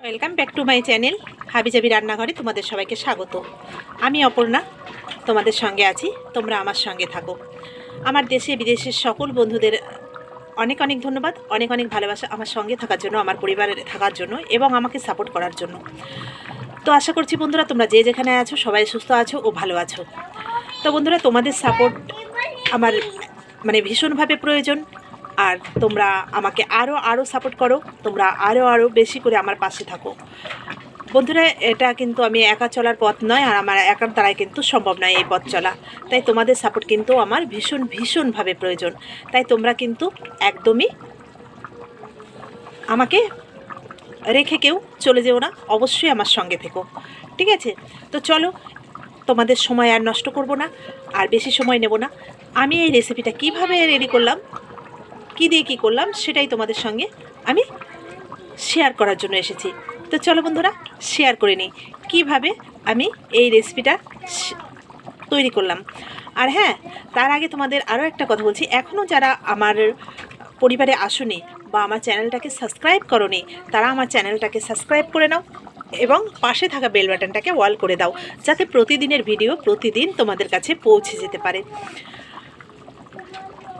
Welcome back to my channel হাবিজাবি রান্নাঘরে তোমাদের সবাইকে স্বাগত। আমি অপর্ণা তোমাদের সঙ্গে আছি, তোমরা আমার সঙ্গে থাকো। আমার দেশে বিদেশের সকল বন্ধুদের অনেক অনেক ধন্যবাদ, অনেক অনেক ভালোবাসা আমার সঙ্গে থাকার জন্য, আমার পরিবারে থাকার জন্য এবং আমাকে সাপোর্ট করার জন্য। তো আশা করছি বন্ধুরা তোমরা যে যেখানে আছো সবাই সুস্থ আছো ও ভালো আছো। তো বন্ধুরা তোমাদের সাপোর্ট আমার ভীষণভাবে প্রয়োজন। আর তোমরা আমাকে আরও সাপোর্ট করো, তোমরা আরও বেশি করে আমার পাশে থাকো বন্ধুরা। এটা কিন্তু আমি একা চলার পথ নয়, আর আমার একার দ্বারাই কিন্তু সম্ভব নয় এই পথ চলা। তাই তোমাদের সাপোর্ট কিন্তু আমার ভীষণভাবে প্রয়োজন। তাই তোমরা কিন্তু একদমই আমাকে রেখে কেউ চলে যেও না, অবশ্যই আমার সঙ্গে থেকো, ঠিক আছে? তো চলো, তোমাদের সময় আর নষ্ট করব না, আর বেশি সময় নেব না। আমি এই রেসিপিটা কিভাবে রেডি করলাম, কী দিয়ে কী করলাম, সেটাই তোমাদের সঙ্গে আমি শেয়ার করার জন্য এসেছি। তো চলো বন্ধুরা শেয়ার করে নিই কীভাবে আমি এই রেসিপিটা তৈরি করলাম। আর হ্যাঁ, তার আগে তোমাদের আরও একটা কথা বলছি, এখনও যারা আমার পরিবারে আসোনি বা আমার চ্যানেলটাকে সাবস্ক্রাইব করোনি, তারা আমার চ্যানেলটাকে সাবস্ক্রাইব করে নাও এবং পাশে থাকা বেল বাটনটাকে অল করে দাও, যাতে প্রতিদিনের ভিডিও প্রতিদিন তোমাদের কাছে পৌঁছে যেতে পারে।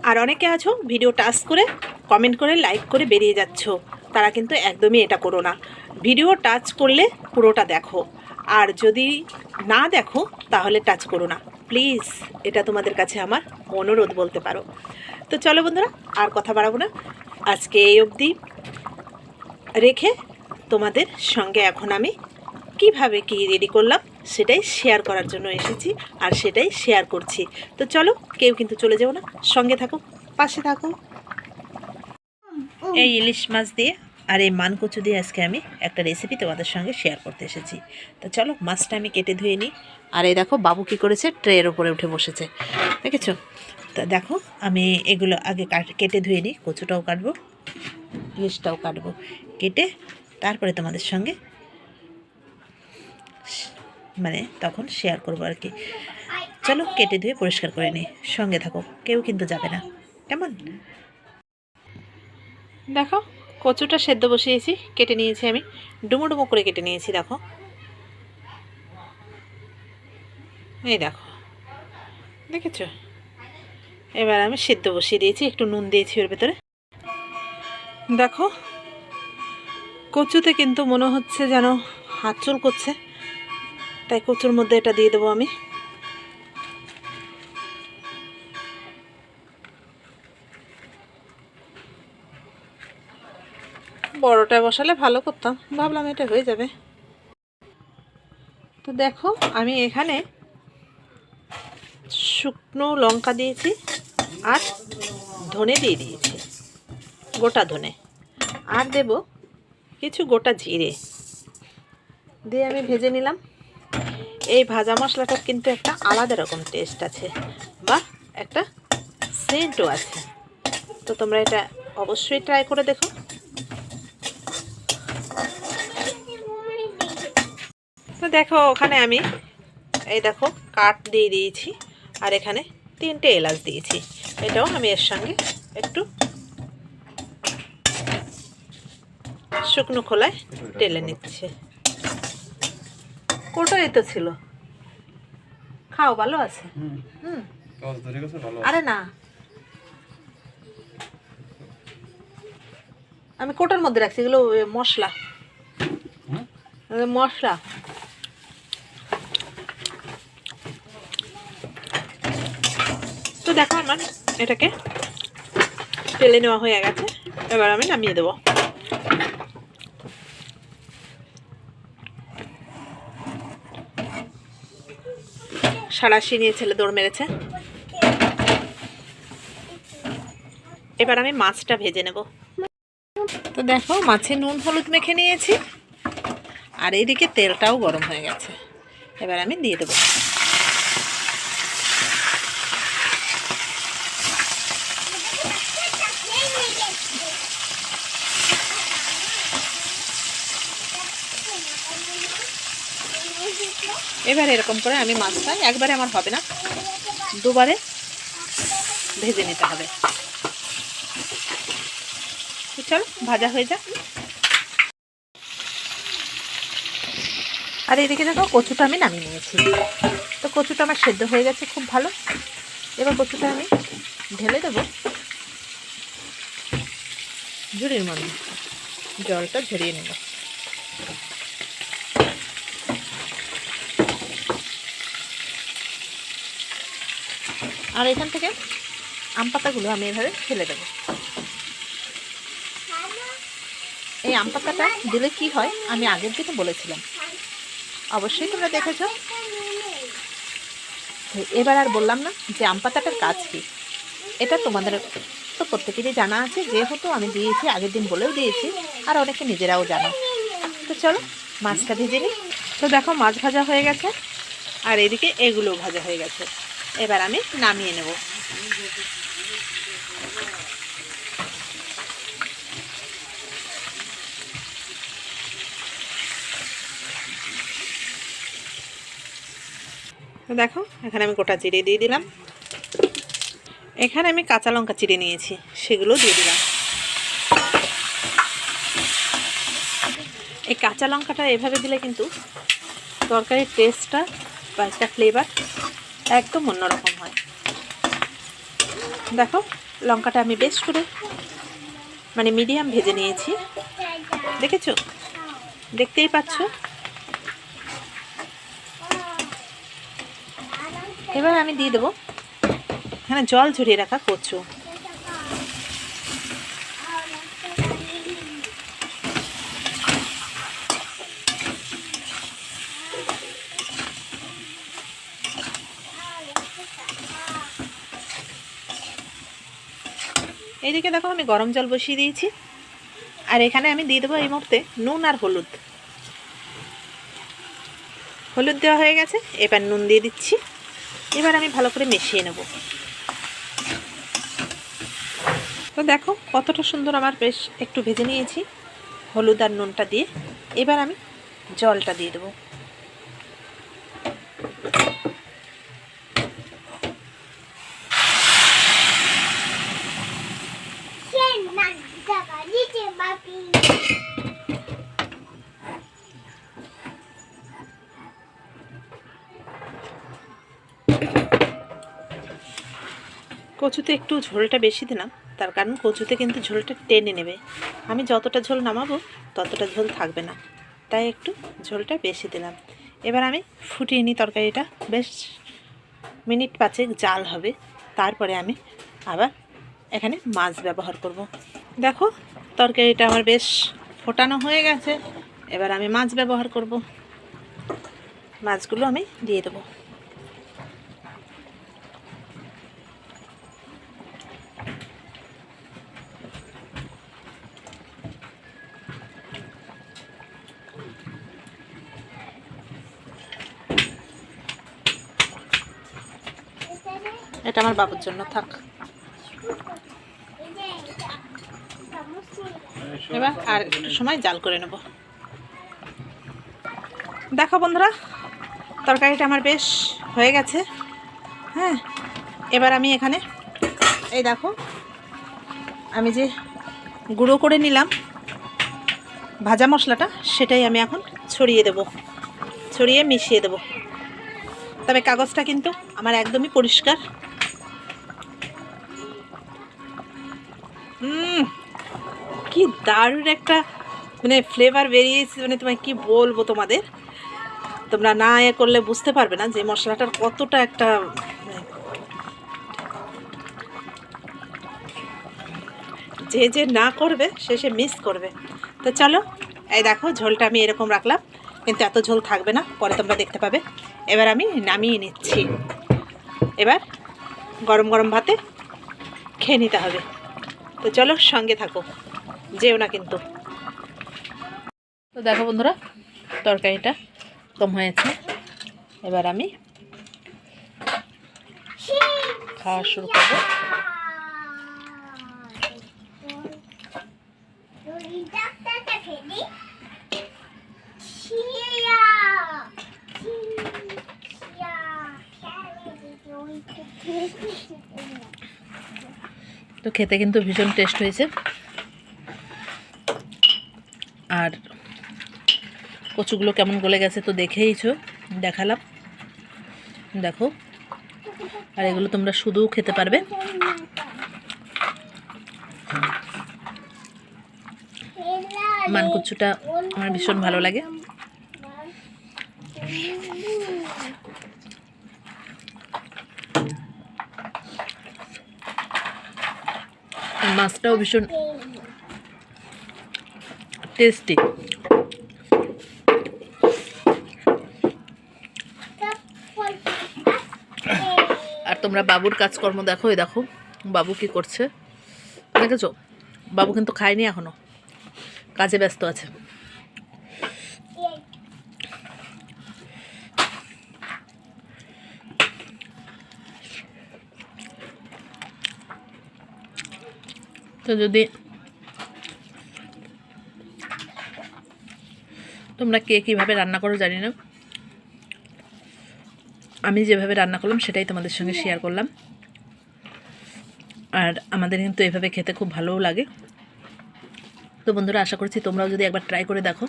আর অনেকে আছো ভিডিও টাচ করে কমেন্ট করে লাইক করে বেরিয়ে যাচ্ছ, তারা কিন্তু একদমই এটা করো না। ভিডিও টাচ করলে পুরোটা দেখো, আর যদি না দেখো তাহলে টাচ করো না, প্লিজ। এটা তোমাদের কাছে আমার অনুরোধ বলতে পারো। তো চলো বন্ধুরা আর কথা বাড়াবো না, আজকে এই অবধি রেখে তোমাদের সঙ্গে এখন আমি কিভাবে কি রেডি করলাম সেটাই শেয়ার করার জন্য এসেছি, আর সেটাই শেয়ার করছি। তো চলো, কেউ কিন্তু চলে যাও না, সঙ্গে থাকো, পাশে থাকো। এই ইলিশ মাছ দিয়ে আর এই মানকচু দিয়ে আজকে আমি একটা রেসিপি তোমাদের সঙ্গে শেয়ার করতে এসেছি। তো চলো, মাছটা আমি কেটে ধুয়ে নিই। আর এই দেখো বাবু কী করেছে, ট্রের ওপরে উঠে বসেছে, দেখেছো? তা দেখো আমি এগুলো আগে কেটে ধুয়ে নিই, কচুটাও কাটবো, ইলিশটাও কাটবো, কেটে তারপরে তোমাদের সঙ্গে তখন শেয়ার করবো আর কি। চলো কেটে ধুয়ে পরিষ্কার করে নিই, সঙ্গে থাকো, কেউ কিন্তু যাবে না, কেমন? দেখো কচুটা সেদ্ধ বসিয়েছি, কেটে নিয়েছি আমি, ডুমো ডুমো করে কেটে নিয়েছি, দেখো এই দেখো, দেখেছো? এবার আমি সেদ্ধ বসিয়ে দিয়েছি, একটু নুন দিয়েছি ওর ভেতরে। দেখো কচুতে কিন্তু মনে হচ্ছে যেন হাত চুল করছে, তাই কচুর মধ্যে এটা দিয়ে দেবো আমি। বড়টা বসালে ভালো করতাম, ভাবলাম এটা হয়ে যাবে। তো দেখো আমি এখানে শুকনো লঙ্কা দিয়েছি আর ধনে দিয়ে দিয়েছি, গোটা ধনে, আর দেব কিছু গোটা জিরে দিয়ে আমি ভেজে নিলাম। এই ভাজা মশলাটার কিন্তু একটা আলাদা রকম টেস্ট আছে, বা একটা সেন্টও আছে। তো তোমরা এটা অবশ্যই ট্রাই করে দেখো। তো দেখো ওখানে আমি এই দেখো কাঠ দিয়ে দিয়েছি, আর এখানে 3টে এলাচ দিয়েছি, এটাও আমি এর সঙ্গে একটু শুকনো খোলায় টেলে নিচ্ছে। কোটাই তো ছিল, খাও, ভালো আছে। আরে না, আমি কোটার মধ্যে রাখছি, এগুলো মশলা মশলা। তো দেখো আমার এটাকে তেলে নেওয়া হয়ে গেছে, এবার আমি নামিয়ে দেবো। সাঁড়াশি নিয়ে ছেলে দৌড় মেরেছে। এবার আমি মাছটা ভেজে নেব। তো দেখো মাছে নুন হলুদ মেখে নিয়েছি, আর এইদিকে তেলটাও গরম হয়ে গেছে, এবার আমি দিয়ে দেবো। এবার এরকম করে আমি মাছটা একবারে আমার হবে না, দুবারে ভেজে নিতে হবে। চলো ভাজা হয়ে যাক। আর এদিকে দেখো কচুটা আমি নামিয়ে নিয়েছি। তো কচুটা আমার সেদ্ধ হয়ে গেছে খুব ভালো। এবার কচুটা আমি ঢেলে দেবো ঝুড়ির মধ্যে, জলটা ঝরিয়ে নেব। আর এখান থেকে আম পাতাগুলো আমি এভাবে ফেলে দেবো। এই আম পাতাটা দিলে কি হয় আমি আগের দিনে বলেছিলাম, অবশ্যই তোমরা দেখেছ। এবার আর বললাম না যে আম পাতাটার কাজ কি, এটা তোমাদের তো প্রত্যেকেরই জানা আছে, যেহেতু আমি দিয়েছি আগের দিন বলেও দিয়েছি, আর অনেকে নিজেরাও জানো। তো চলো মাছটা ভেজে নিই। তো দেখো মাছ ভাজা হয়ে গেছে, আর এদিকে এগুলোও ভাজা হয়ে গেছে। এবার আমি নামিয়ে নেব। তো দেখো এখানে আমি গোটা জিরে দিয়ে দিলাম, এখানে আমি কাঁচা লঙ্কা চিড়ে নিয়েছি, সেগুলো দিয়ে দিলাম। এই কাঁচা লঙ্কাটা এভাবে দিলে কিন্তু তরকারির টেস্টটা বা একটা ফ্লেভার একদম অন্যরকম হয়। দেখো লঙ্কাটা আমি বেশ করে মানে মিডিয়াম ভেজে নিয়েছি, দেখেছো, দেখতেই পাচ্ছ। এবার আমি দিয়ে দেবো এখানে জল ঝরিয়ে রাখা কচু। এইদিকে দেখো আমি গরম জল বসিয়ে দিয়েছি, আর এখানে আমি দিয়ে দেবো এই মুহূর্তে নুন আর হলুদ। হলুদ দেওয়া হয়ে গেছে, এবার নুন দিয়ে দিচ্ছি। এবার আমি ভালো করে মিশিয়ে নেব। তো দেখো কতটা সুন্দর আমার বেশ একটু ভেজে নিয়েছি হলুদ আর নুনটা দিয়ে। এবার আমি জলটা দিয়ে দেবো। কচুতে একটু ঝোলটা বেশি দিলাম, তার কারণ কচুতে কিন্তু ঝোলটা টেনে নেবে। আমি যতটা ঝোল নামাবো ততটা ঝোল থাকবে না, তাই একটু ঝোলটা বেশি দিলাম। এবার আমি ফুটিয়ে নিই তরকারিটা, বেশ মিনিট 5 জাল হবে, তারপরে আমি আবার এখানে মাছ ব্যবহার করব। দেখো তরকারিটা আমার বেশ ফোটানো হয়ে গেছে, এবার আমি মাছ ব্যবহার করব। মাছগুলো আমি দিয়ে দেবো। এটা আমার বাবুর জন্য থাক। এবার আর একটু সময় জাল করে নেব। দেখো বন্ধুরা তরকারিটা আমার বেশ হয়ে গেছে। হ্যাঁ, এবার আমি এখানে এই দেখো আমি যে গুঁড়ো করে নিলাম ভাজা মশলাটা, সেটাই আমি এখন ছড়িয়ে দেব, ছড়িয়ে মিশিয়ে দেব। তবে কাগজটা কিন্তু আমার একদমই পরিষ্কার। কি দারুণ একটা মানে ফ্লেভার বেরিয়েছে, মানে তোমায় কি বলবো তোমাদের, তোমরা না এ করলে বুঝতে পারবে না যে মশলাটার কতটা একটা যে যে না করবে সে মিস করবে। তো চলো এই দেখো ঝোলটা আমি এরকম রাখলাম, কিন্তু এত ঝোল থাকবে না, পরে তোমরা দেখতে পাবে। এবার আমি নামিয়ে নিচ্ছি। এবার গরম গরম ভাতে খেয়ে নিতে হবে। তো চলো সঙ্গে থাকো, যেও না কিন্তু। তো দেখো বন্ধুরা তরকারিটা কম হয়েছে, এবার আমি খাওয়া শুরু করবো। তো খেতে কিন্তু ভীষণ টেস্ট হয়েছে, আর কচুগুলো কেমন গলে গেছে তো দেখেইছো, দেখালাম। দেখো, আর এগুলো তোমরা শুধুও খেতে পারবে। মানকচুটা আমার ভীষণ ভালো লাগে। মাছটাও ভীষণ টেস্টি। আর তোমরা বাবুর কাজকর্ম দেখো, এই দেখো বাবু কি করছে দেখেছো। বাবু কিন্তু খায়নি এখনো, কাজে ব্যস্ত আছে। তো যদি তোমরা কে কীভাবে রান্না করো জানি না, আমি যেভাবে রান্না করলাম সেটাই তোমাদের সঙ্গে শেয়ার করলাম। আর আমাদের কিন্তু এভাবে খেতে খুব ভালোও লাগে। তো বন্ধুরা, আশা করছি তোমরাও যদি একবার ট্রাই করে দেখো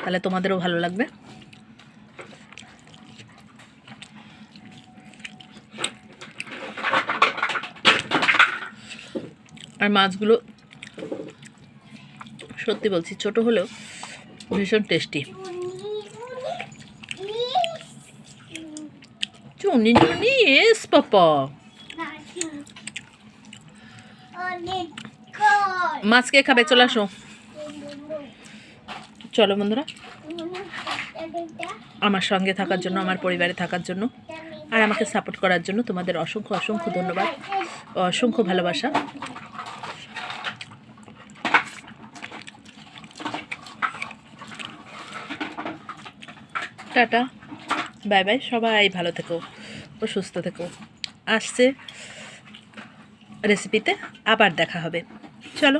তাহলে তোমাদেরও ভালো লাগবে। আর মাছগুলো সত্যি বলছি ছোট হলেও ভীষণ টেস্টি। চুনি চুনি এস পাপা, মাছ কে খাবে? চলে আসো। চলো বন্ধুরা, আমার সঙ্গে থাকার জন্য, আমার পরিবারে থাকার জন্য, আর আমাকে সাপোর্ট করার জন্য তোমাদের অসংখ্য অসংখ্য ধন্যবাদ, অসংখ্য ভালোবাসা। টাটা, বাই বাই, সবাই ভালো থেকো ও সুস্থ থেকো। আসছে রেসিপিতে আবার দেখা হবে। চলো।